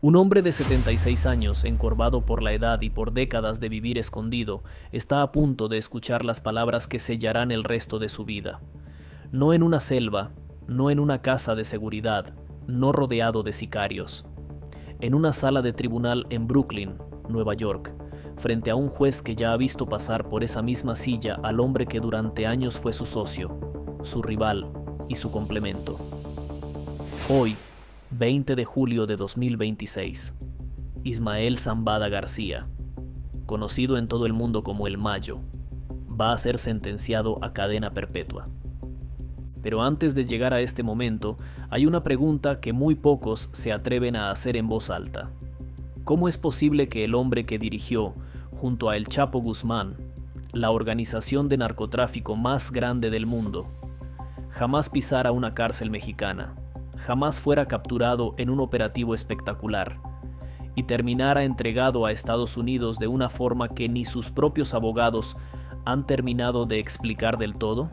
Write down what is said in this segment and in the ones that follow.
Un hombre de 76 años, encorvado por la edad y por décadas de vivir escondido, está a punto de escuchar las palabras que sellarán el resto de su vida. No en una selva, no en una casa de seguridad, no rodeado de sicarios. En una sala de tribunal en Brooklyn, Nueva York, frente a un juez que ya ha visto pasar por esa misma silla al hombre que durante años fue su socio, su rival y su complemento. Hoy, 20 de julio de 2026, Ismael Zambada García, conocido en todo el mundo como El Mayo, va a ser sentenciado a cadena perpetua. Pero antes de llegar a este momento, hay una pregunta que muy pocos se atreven a hacer en voz alta. ¿Cómo es posible que el hombre que dirigió, junto a El Chapo Guzmán, la organización de narcotráfico más grande del mundo, jamás pisara una cárcel mexicana, jamás fuera capturado en un operativo espectacular y terminara entregado a Estados Unidos de una forma que ni sus propios abogados han terminado de explicar del todo?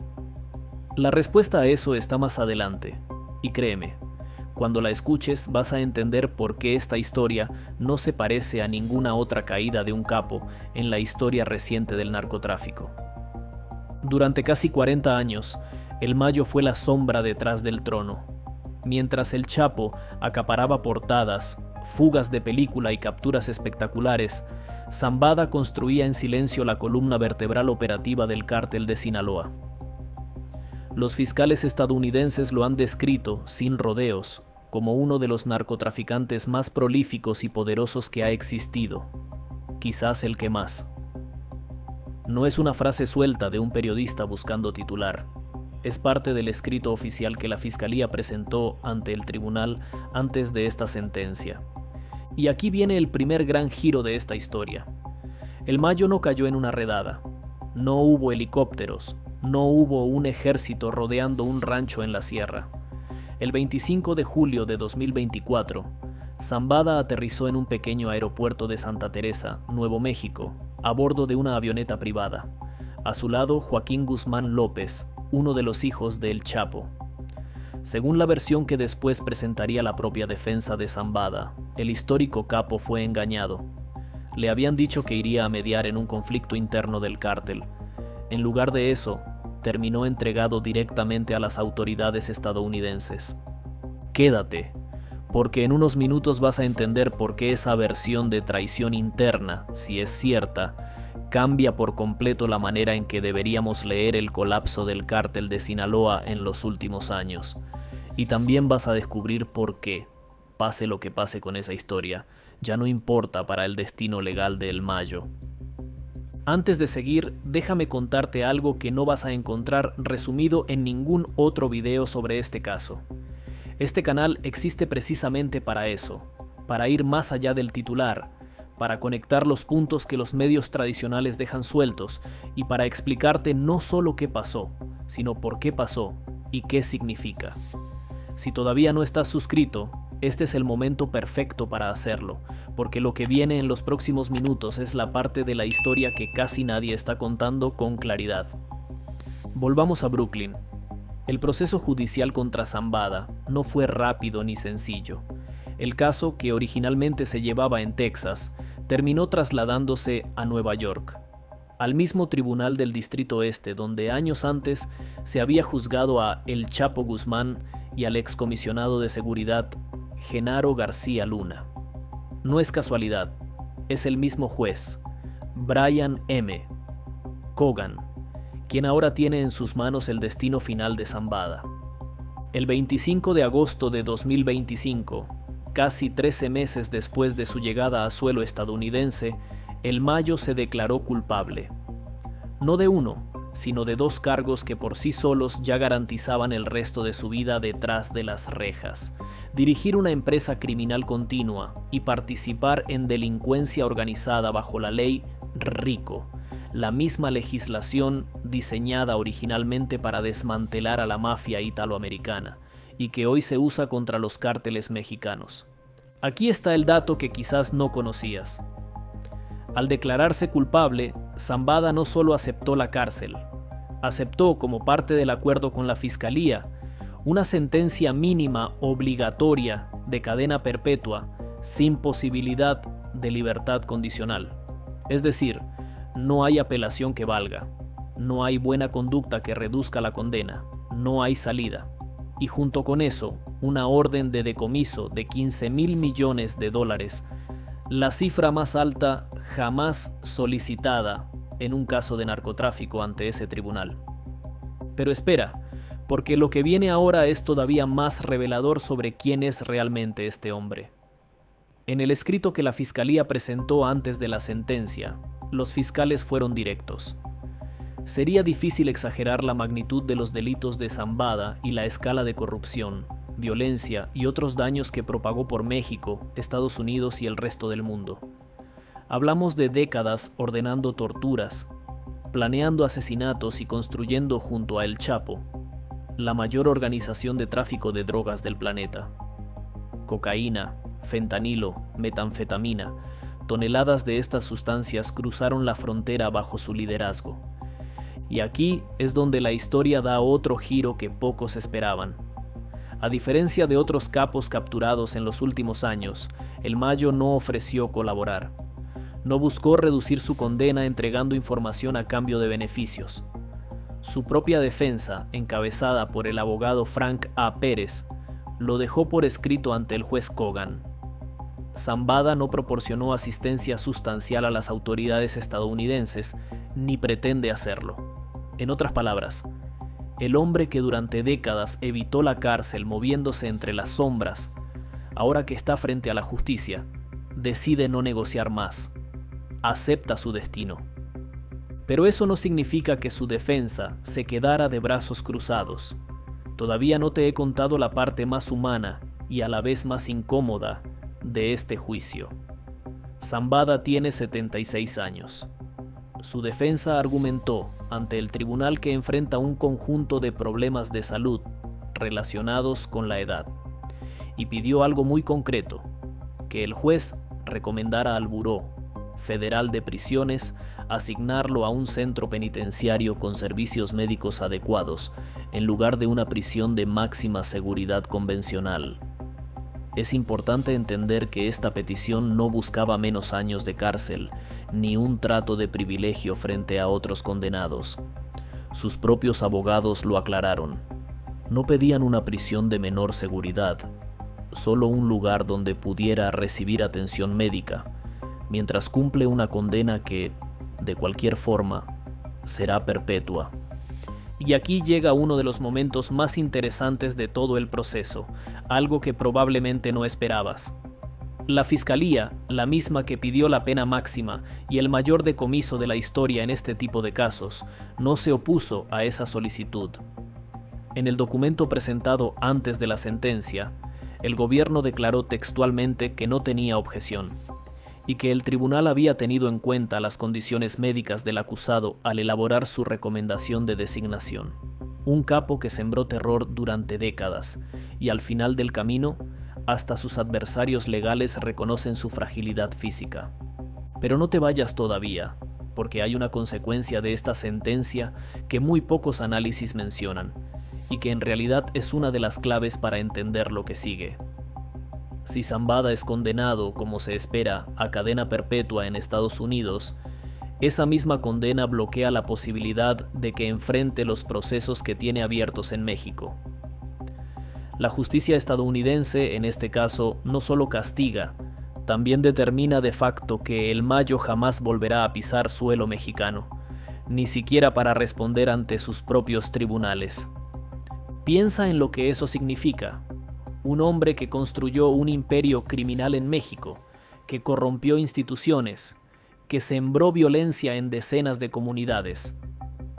La respuesta a eso está más adelante, y créeme, cuando la escuches vas a entender por qué esta historia no se parece a ninguna otra caída de un capo en la historia reciente del narcotráfico. Durante casi 40 años, El Mayo fue la sombra detrás del trono. Mientras El Chapo acaparaba portadas, fugas de película y capturas espectaculares, Zambada construía en silencio la columna vertebral operativa del cártel de Sinaloa. Los fiscales estadounidenses lo han descrito, sin rodeos, como uno de los narcotraficantes más prolíficos y poderosos que ha existido, quizás el que más. No es una frase suelta de un periodista buscando titular. Es parte del escrito oficial que la Fiscalía presentó ante el tribunal antes de esta sentencia. Y aquí viene el primer gran giro de esta historia. El Mayo no cayó en una redada. No hubo helicópteros. No hubo un ejército rodeando un rancho en la sierra. El 25 de julio de 2024, Zambada aterrizó en un pequeño aeropuerto de Santa Teresa, Nuevo México, a bordo de una avioneta privada. A su lado, Joaquín Guzmán López, uno de los hijos de El Chapo. Según la versión que después presentaría la propia defensa de Zambada, el histórico capo fue engañado. Le habían dicho que iría a mediar en un conflicto interno del cártel. En lugar de eso, terminó entregado directamente a las autoridades estadounidenses. Quédate, porque en unos minutos vas a entender por qué esa versión de traición interna, si es cierta, cambia por completo la manera en que deberíamos leer el colapso del cártel de Sinaloa en los últimos años. Y también vas a descubrir por qué, pase lo que pase con esa historia, ya no importa para el destino legal de El Mayo. Antes de seguir, déjame contarte algo que no vas a encontrar resumido en ningún otro video sobre este caso. Este canal existe precisamente para eso, para ir más allá del titular, para conectar los puntos que los medios tradicionales dejan sueltos y para explicarte no solo qué pasó, sino por qué pasó y qué significa. Si todavía no estás suscrito, este es el momento perfecto para hacerlo, porque lo que viene en los próximos minutos es la parte de la historia que casi nadie está contando con claridad. Volvamos a Brooklyn. El proceso judicial contra Zambada no fue rápido ni sencillo. El caso, que originalmente se llevaba en Texas, terminó trasladándose a Nueva York, al mismo tribunal del Distrito Este donde años antes se había juzgado a El Chapo Guzmán y al excomisionado de seguridad Genaro García Luna. No es casualidad, es el mismo juez, Brian M. Cogan, quien ahora tiene en sus manos el destino final de Zambada. El 25 de agosto de 2025, casi 13 meses después de su llegada a suelo estadounidense, El Mayo se declaró culpable. No de uno, sino de 2 cargos que por sí solos ya garantizaban el resto de su vida detrás de las rejas: dirigir una empresa criminal continua y participar en delincuencia organizada bajo la ley RICO, la misma legislación diseñada originalmente para desmantelar a la mafia italoamericana y que hoy se usa contra los cárteles mexicanos. Aquí está el dato que quizás no conocías. Al declararse culpable, Zambada no solo aceptó la cárcel, aceptó, como parte del acuerdo con la Fiscalía, una sentencia mínima obligatoria de cadena perpetua sin posibilidad de libertad condicional. Es decir, no hay apelación que valga, no hay buena conducta que reduzca la condena, no hay salida. Y junto con eso, una orden de decomiso de 15.000 millones de dólares, la cifra más alta jamás solicitada en un caso de narcotráfico ante ese tribunal. Pero espera, porque lo que viene ahora es todavía más revelador sobre quién es realmente este hombre. En el escrito que la fiscalía presentó antes de la sentencia, los fiscales fueron directos. Sería difícil exagerar la magnitud de los delitos de Zambada y la escala de corrupción, violencia y otros daños que propagó por México, Estados Unidos y el resto del mundo. Hablamos de décadas ordenando torturas, planeando asesinatos y construyendo junto a El Chapo la mayor organización de tráfico de drogas del planeta. Cocaína, fentanilo, metanfetamina, toneladas de estas sustancias cruzaron la frontera bajo su liderazgo. Y aquí es donde la historia da otro giro que pocos esperaban. A diferencia de otros capos capturados en los últimos años, el Mayo no ofreció colaborar. No buscó reducir su condena entregando información a cambio de beneficios. Su propia defensa, encabezada por el abogado Frank A. Pérez, lo dejó por escrito ante el juez Kogan. Zambada no proporcionó asistencia sustancial a las autoridades estadounidenses, ni pretende hacerlo. En otras palabras, el hombre que durante décadas evitó la cárcel moviéndose entre las sombras, ahora que está frente a la justicia, decide no negociar más. Acepta su destino. Pero eso no significa que su defensa se quedara de brazos cruzados. Todavía no te he contado la parte más humana y a la vez más incómoda de este juicio. Zambada tiene 76 años. Su defensa argumentó ante el tribunal que enfrenta un conjunto de problemas de salud relacionados con la edad y pidió algo muy concreto, que el juez recomendara al Buró Federal de Prisiones asignarlo a un centro penitenciario con servicios médicos adecuados en lugar de una prisión de máxima seguridad convencional. Es importante entender que esta petición no buscaba menos años de cárcel, ni un trato de privilegio frente a otros condenados. Sus propios abogados lo aclararon. No pedían una prisión de menor seguridad, solo un lugar donde pudiera recibir atención médica, mientras cumple una condena que, de cualquier forma, será perpetua. Y aquí llega uno de los momentos más interesantes de todo el proceso, algo que probablemente no esperabas. La fiscalía, la misma que pidió la pena máxima y el mayor decomiso de la historia en este tipo de casos, no se opuso a esa solicitud. En el documento presentado antes de la sentencia, el gobierno declaró textualmente que no tenía objeción y que el tribunal había tenido en cuenta las condiciones médicas del acusado al elaborar su recomendación de designación. Un capo que sembró terror durante décadas y al final del camino, hasta sus adversarios legales reconocen su fragilidad física. Pero no te vayas todavía, porque hay una consecuencia de esta sentencia que muy pocos análisis mencionan y que en realidad es una de las claves para entender lo que sigue. Si Zambada es condenado, como se espera, a cadena perpetua en Estados Unidos, esa misma condena bloquea la posibilidad de que enfrente los procesos que tiene abiertos en México. La justicia estadounidense, en este caso, no solo castiga, también determina de facto que el Mayo jamás volverá a pisar suelo mexicano, ni siquiera para responder ante sus propios tribunales. Piensa en lo que eso significa. Un hombre que construyó un imperio criminal en México, que corrompió instituciones, que sembró violencia en decenas de comunidades,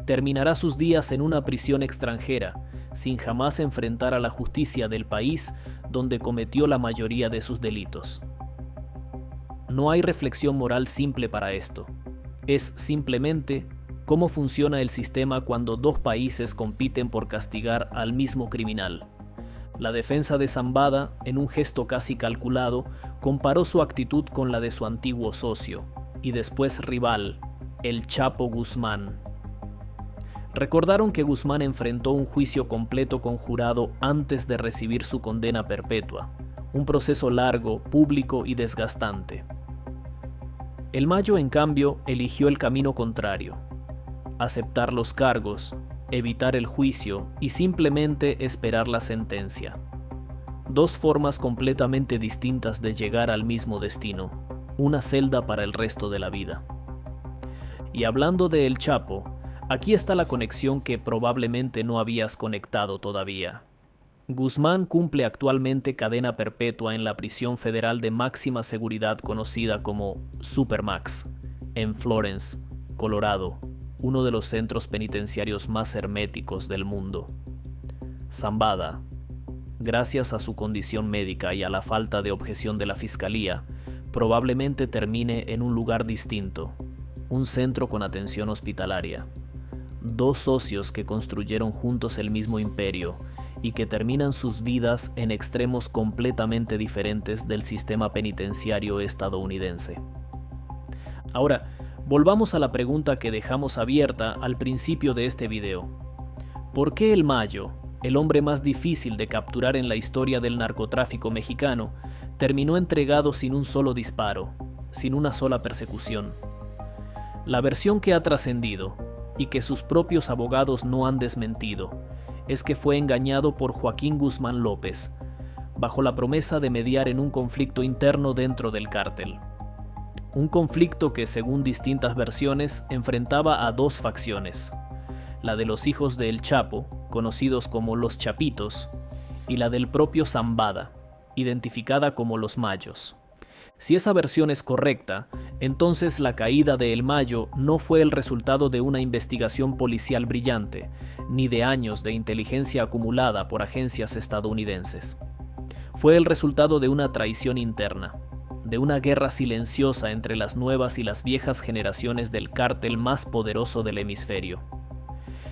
terminará sus días en una prisión extranjera, sin jamás enfrentar a la justicia del país donde cometió la mayoría de sus delitos. No hay reflexión moral simple para esto. Es simplemente cómo funciona el sistema cuando dos países compiten por castigar al mismo criminal. La defensa de Zambada, en un gesto casi calculado, comparó su actitud con la de su antiguo socio, y después rival, el Chapo Guzmán. Recordaron que Guzmán enfrentó un juicio completo con jurado antes de recibir su condena perpetua, un proceso largo, público y desgastante. El Mayo, en cambio, eligió el camino contrario: aceptar los cargos, evitar el juicio y simplemente esperar la sentencia. Dos formas completamente distintas de llegar al mismo destino, una celda para el resto de la vida. Y hablando de El Chapo, aquí está la conexión que probablemente no habías conectado todavía. Guzmán cumple actualmente cadena perpetua en la prisión federal de máxima seguridad conocida como Supermax, en Florence, Colorado, uno de los centros penitenciarios más herméticos del mundo. Zambada, gracias a su condición médica y a la falta de objeción de la fiscalía, probablemente termine en un lugar distinto, un centro con atención hospitalaria. Dos socios que construyeron juntos el mismo imperio y que terminan sus vidas en extremos completamente diferentes del sistema penitenciario estadounidense. Ahora, volvamos a la pregunta que dejamos abierta al principio de este video. ¿Por qué el Mayo, el hombre más difícil de capturar en la historia del narcotráfico mexicano, terminó entregado sin un solo disparo, sin una sola persecución? La versión que ha trascendido, y que sus propios abogados no han desmentido, es que fue engañado por Joaquín Guzmán López, bajo la promesa de mediar en un conflicto interno dentro del cártel. Un conflicto que, según distintas versiones, enfrentaba a dos facciones: la de los hijos de El Chapo, conocidos como los Chapitos, y la del propio Zambada, identificada como los Mayos. Si esa versión es correcta, entonces la caída de El Mayo no fue el resultado de una investigación policial brillante, ni de años de inteligencia acumulada por agencias estadounidenses. Fue el resultado de una traición interna, de una guerra silenciosa entre las nuevas y las viejas generaciones del cártel más poderoso del hemisferio.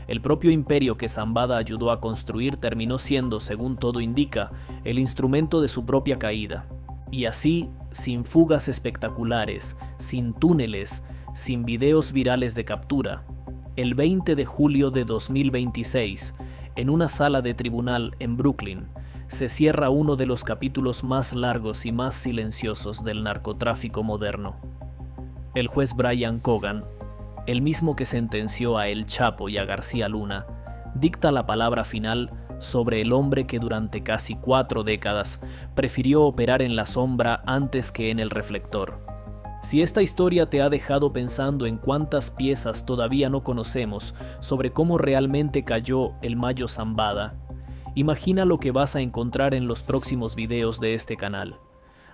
El propio imperio que Zambada ayudó a construir terminó siendo, según todo indica, el instrumento de su propia caída. Y así, sin fugas espectaculares, sin túneles, sin videos virales de captura, el 20 de julio de 2026, en una sala de tribunal en Brooklyn, se cierra uno de los capítulos más largos y más silenciosos del narcotráfico moderno. El juez Brian Cogan, el mismo que sentenció a El Chapo y a García Luna, dicta la palabra final sobre el hombre que durante casi 4 décadas prefirió operar en la sombra antes que en el reflector. Si esta historia te ha dejado pensando en cuántas piezas todavía no conocemos sobre cómo realmente cayó el Mayo Zambada, imagina lo que vas a encontrar en los próximos videos de este canal.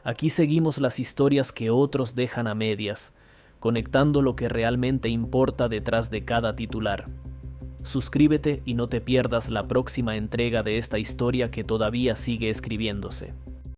Aquí seguimos las historias que otros dejan a medias, conectando lo que realmente importa detrás de cada titular. Suscríbete y no te pierdas la próxima entrega de esta historia que todavía sigue escribiéndose.